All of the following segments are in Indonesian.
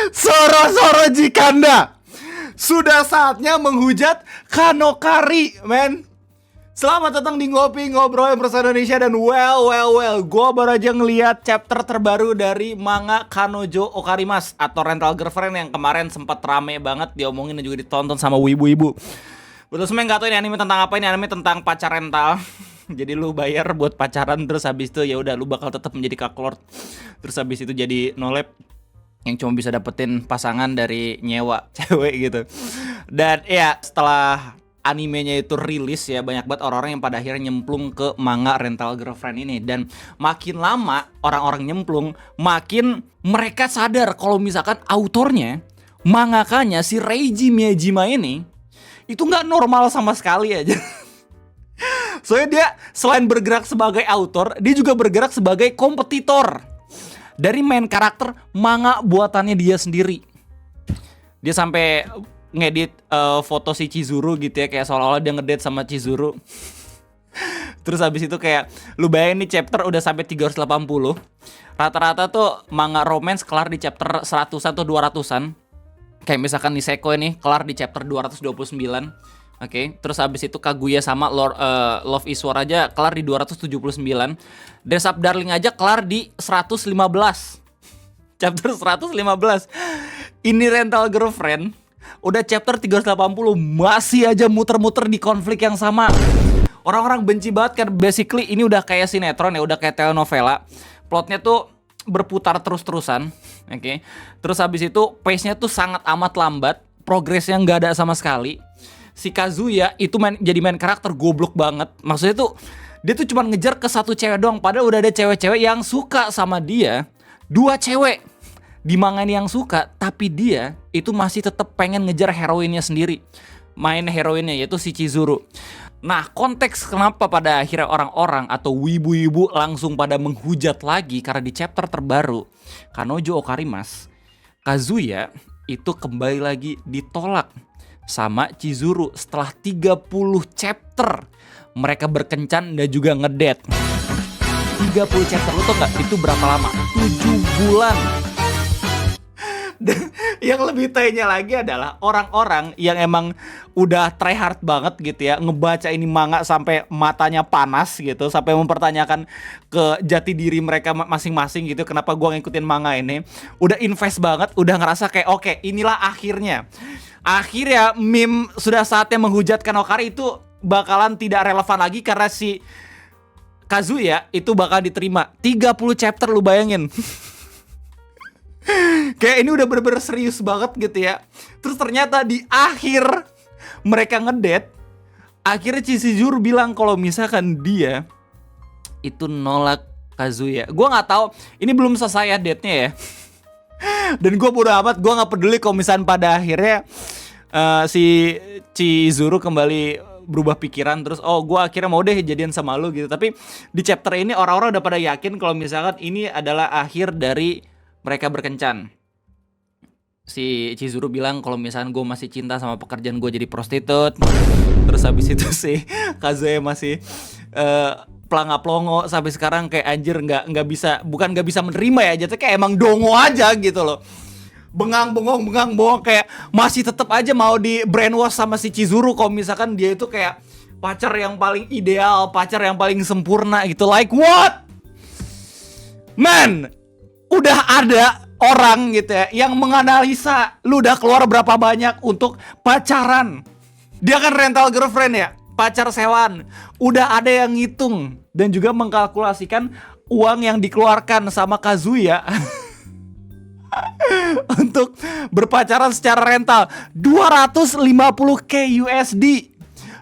Soro-soro Jikanda. Sudah saatnya menghujat Kanokari, men. Selamat datang di Ngopi Ngobrol Bahasa Indonesia. Dan well, gue baru aja ngeliat chapter terbaru dari manga Kanojo Okarimas atau Rental Girlfriend yang kemarin sempat rame banget diomongin dan juga ditonton sama wibu-wibu. Betul semua yang gak tau ini anime tentang apa, ini anime tentang pacar rental. Jadi lu bayar buat pacaran, terus habis itu ya udah lu bakal tetap menjadi kaklord. Terus habis itu jadi nolep yang cuma bisa dapetin pasangan dari nyewa cewek gitu. Dan ya setelah animenya itu rilis ya, banyak banget orang-orang yang pada akhirnya nyemplung ke manga Rental Girlfriend ini. Dan makin lama orang-orang nyemplung, makin mereka sadar kalau misalkan autornya, mangakanya si Reiji Miyajima ini itu gak normal sama sekali aja. Soalnya dia selain bergerak sebagai autor, dia juga bergerak sebagai kompetitor dari main karakter manga buatannya dia sendiri. Dia sampai ngedit foto si Chizuru gitu ya, kayak seolah-olah dia ngedate sama Chizuru. Terus habis itu kayak lu bayangin nih chapter udah sampai 380. Rata-rata tuh manga romance kelar di chapter 100 atau 200-an. Kayak misalkan Niseko ini kelar di chapter 229. Oke, terus habis itu Kaguya sama Love is War aja kelar di 279. Dress Up Darling aja kelar di 115. Chapter 115. Ini Rental Girlfriend udah chapter 380 masih aja muter-muter di konflik yang sama. Orang-orang benci banget kan, basically ini udah kayak sinetron ya, udah kayak telenovela. Plotnya tuh berputar terus-terusan. Oke. Terus habis itu pace-nya tuh sangat amat lambat, progresnya nggak ada sama sekali. Si Kazuya itu jadi main karakter goblok banget. Maksudnya tuh dia tuh cuma ngejar ke satu cewek doang, padahal udah ada cewek-cewek yang suka sama dia. 2 cewek di manga ini yang suka, tapi dia itu masih tetap pengen ngejar heroinnya sendiri. Main heroinnya yaitu si Chizuru. Nah, konteks kenapa pada akhirnya orang-orang atau wibu-wibu langsung pada menghujat lagi karena di chapter terbaru Kanojo Okarimas, Kazuya itu kembali lagi ditolak sama Chizuru setelah 30 chapter mereka berkencan dan juga ngedate. 30 chapter, lu tau gak itu berapa lama? 7 bulan. Dan yang lebih tanya lagi adalah orang-orang yang emang udah try hard banget gitu ya, ngebaca ini manga sampai matanya panas gitu, sampai mempertanyakan ke jati diri mereka masing-masing gitu, kenapa gua ngikutin manga ini. Udah invest banget, udah ngerasa kayak oke, inilah akhirnya. Akhirnya meme sudah saatnya menghujatkan Okari itu bakalan tidak relevan lagi karena si Kazuya itu bakal diterima. 30 chapter lu bayangin. Kayak ini udah bener-bener serius banget gitu ya. Terus ternyata di akhir mereka ngedate, akhirnya Chizuru bilang kalau misalkan dia itu nolak Kazuya. Gua nggak tahu, ini belum selesai ya date-nya ya. Dan gue bodo amat, gue gak peduli kalau misalnya pada akhirnya si Chizuru kembali berubah pikiran. Terus gue akhirnya mau deh jadian sama lu gitu. Tapi di chapter ini orang-orang udah pada yakin kalau misalkan ini adalah akhir dari mereka berkencan. Si Chizuru bilang kalau misalkan gue masih cinta sama pekerjaan gue jadi prostitut. Terus habis itu si Kazuya masih pelanga-plongo sampai sekarang kayak anjir nggak bisa, bukan nggak bisa menerima ya, jatuh kayak emang dongo aja gitu loh, bengang bengong kayak masih tetap aja mau di brainwash sama si Chizuru kalau misalkan dia itu kayak pacar yang paling ideal, pacar yang paling sempurna gitu. Like what? Man, udah ada orang gitu ya yang menganalisa lu udah keluar berapa banyak untuk pacaran. Dia kan rental girlfriend ya, pacar sewaan. Udah ada yang ngitung dan juga mengkalkulasikan uang yang dikeluarkan sama Kazuya untuk berpacaran secara rental. 250k USD,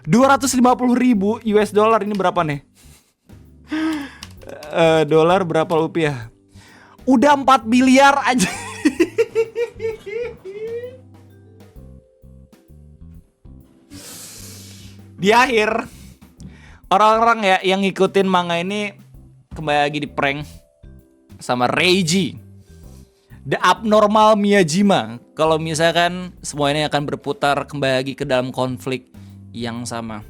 250.000 US dollar. Ini berapa nih? Dolar berapa rupiah? Udah 4 miliar aja. Di akhir, orang-orang ya yang ngikutin manga ini kembali lagi di prank sama Reiji, The Abnormal Miyajima. Kalau misalkan semua ini akan berputar kembali lagi ke dalam konflik yang sama.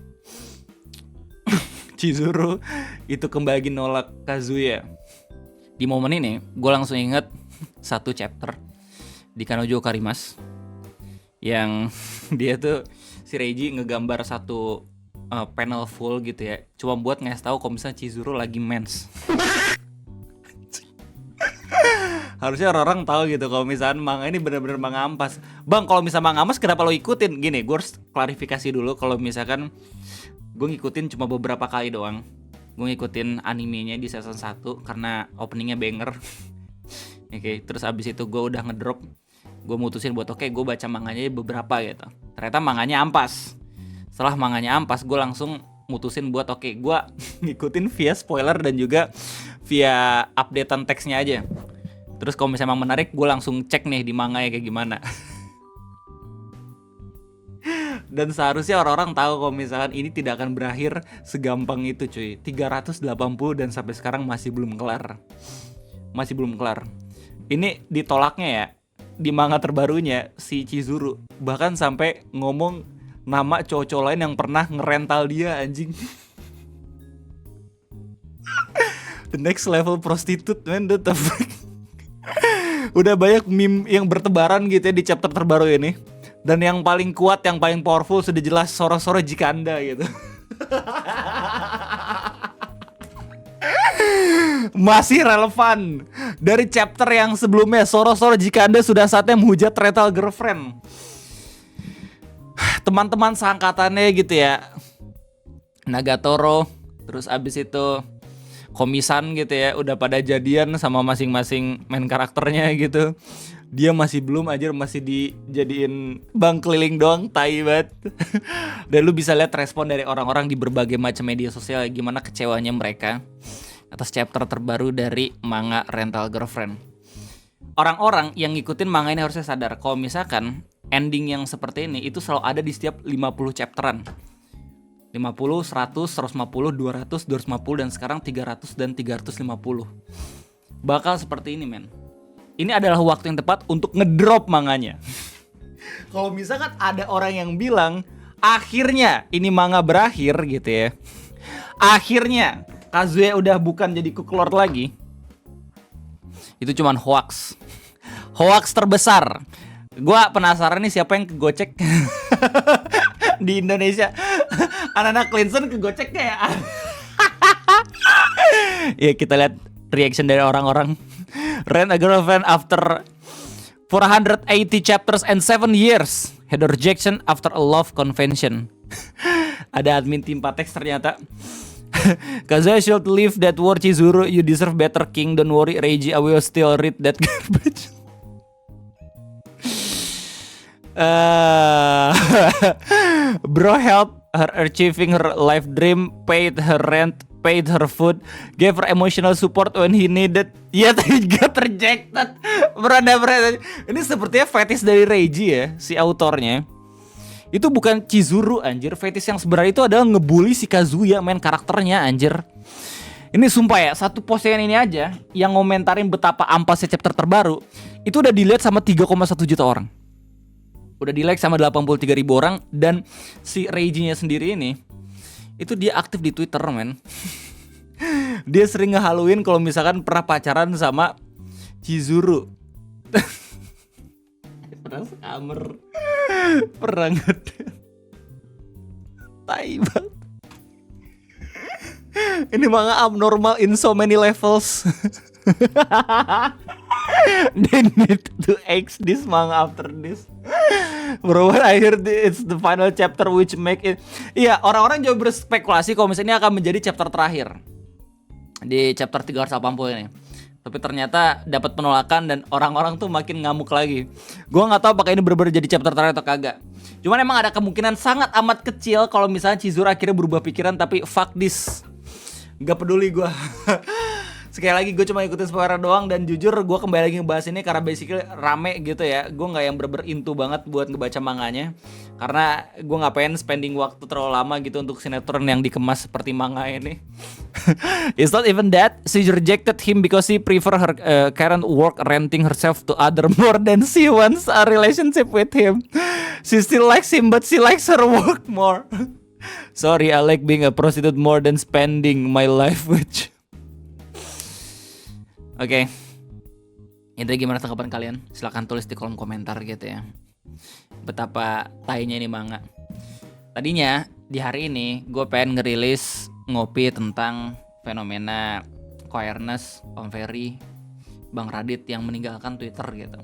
Chizuru itu kembali lagi nolak Kazuya. Di momen ini gue langsung inget satu chapter di Kanojo Karimas yang dia tuh si Reiji ngegambar satu panel full gitu ya, cuma buat ngasih tahu kalau misalnya Chizuru lagi mens. Harusnya orang tahu gitu kalau misalnya manga ini benar-benar manga ampas. Bang, kalau misalnya manga ampas kenapa lo ikutin? Gini, gue harus klarifikasi dulu. Kalau misalkan gue ngikutin cuma beberapa kali doang. Gue ngikutin animenya di season 1 karena openingnya banger. Oke, terus abis itu gue udah ngedrop. Gue mutusin buat oke, gue baca manganya beberapa gitu. Ternyata manganya ampas. Setelah manganya ampas, gue langsung mutusin buat oke, gue ngikutin via spoiler dan juga via updatean teksnya aja. Terus kalau misalnya emang menarik, gue langsung cek nih di manga ya kayak gimana. Dan seharusnya orang-orang tahu kalau misalkan ini tidak akan berakhir segampang itu cuy. 380 dan sampai sekarang masih belum kelar. Masih belum kelar. Ini ditolaknya ya, di manga terbarunya si Chizuru bahkan sampai ngomong nama cowok-cowok lain yang pernah ngerental dia anjing. The next level prostitute man, what the fuck. Udah banyak meme yang bertebaran gitu ya di chapter terbaru ini. Dan yang paling kuat, yang paling powerful sudah jelas Soro-Soro Jikanda gitu. Masih relevan. Dari chapter yang sebelumnya, Soro-Soro Jikanda sudah saatnya menghujat rental girlfriend. Teman-teman seangkatannya gitu ya, Nagatoro, terus abis itu Komisan gitu ya, udah pada jadian sama masing-masing main karakternya gitu. Dia masih belum aja, masih dijadiin bang keliling doang, tai banget. Dan lu bisa lihat respon dari orang-orang di berbagai macam media sosial gimana kecewanya mereka atas chapter terbaru dari manga Rental Girlfriend. Orang-orang yang ngikutin manga ini harusnya sadar kalau misalkan ending yang seperti ini itu selalu ada di setiap 50 chapteran. 50, 100, 150, 200, 250, dan sekarang 300 dan 350. Bakal seperti ini men. Ini adalah waktu yang tepat untuk ngedrop manganya. Kalau misalkan ada orang yang bilang akhirnya ini manga berakhir gitu ya, akhirnya Kazuya udah bukan jadi Cook Lord lagi, itu cuman hoax. Hoax terbesar. Gua penasaran nih siapa yang kegocek di Indonesia. Anak-anak Clinton kegocek ya. Ya kita lihat reaction dari orang-orang. Rent a Girlfriend after 480 chapters and 7 years had a rejection after a love convention. Ada admin tim Patex ternyata. Kazuya should leave that war, Chizuru. You deserve better king. Don't worry Reiji, I will still read that garbage. Bro helped her achieving her life dream, paid her rent, paid her food, gave her emotional support when he needed, yet he got rejected. Berada. Ini sepertinya fetish dari Reiji ya, si autornya. Itu bukan Chizuru anjir. Fetish yang sebenarnya itu adalah ngebully si Kazuya, main karakternya anjir. Ini sumpah ya, satu postingan ini aja yang ngomentarin betapa ampasnya chapter terbaru itu udah dilihat sama 3,1 juta orang. Udah di-like sama 83.000 orang. Dan si Reiji-nya sendiri ini itu dia aktif di Twitter men. Dia sering ngehaluin kalau misalkan pernah pacaran sama Chizuru. Pernah sekamar, pernah ngedate. Tai banget. Ini manga abnormal in so many levels. They need to X this manga after this. Bro, I heard it's the final chapter which make it. Iya, orang-orang juga berspekulasi kalau misalnya ini akan menjadi chapter terakhir di chapter 380 ini. Tapi ternyata dapat penolakan dan orang-orang tuh makin ngamuk lagi. Gua nggak tahu apakah ini benar-benar jadi chapter terakhir atau kagak. Cuman emang ada kemungkinan sangat amat kecil kalau misalnya Chizuru akhirnya berubah pikiran, tapi fuck this. Gak peduli gua. Sekali lagi gue cuma ikutin spoiler doang. Dan jujur gue kembali lagi ngebahas ini karena basically rame gitu ya. Gue gak yang bener-bener into banget buat ngebaca manganya, karena gue gak pengen spending waktu terlalu lama gitu untuk sinetron yang dikemas seperti manga ini. It's not even that. She rejected him because she prefer her current work renting herself to other more than she wants a relationship with him. She still likes him but she likes her work more. Sorry, I like being a prostitute more than spending my life with you. Oke. Itu gimana tanggapan kalian? Silahkan tulis di kolom komentar gitu ya. Betapa tainya ini manga. Tadinya di hari ini gue pengen ngerilis ngopi tentang fenomena queerness, Om Ferry, Bang Radit yang meninggalkan Twitter gitu.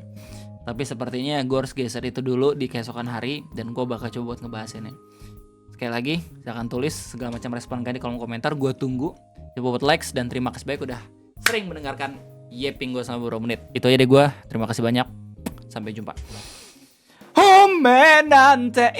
Tapi sepertinya gue harus geser itu dulu di keesokan hari dan gue bakal coba buat ngebahas ini. Sekali lagi, silahkan tulis segala macam respon kalian di kolom komentar. Gue tunggu. Coba buat likes dan terima kasih banyak udah sering mendengarkan Yeping gue sama beberapa menit. Itu aja deh gue. Terima kasih banyak. Sampai jumpa. Homenante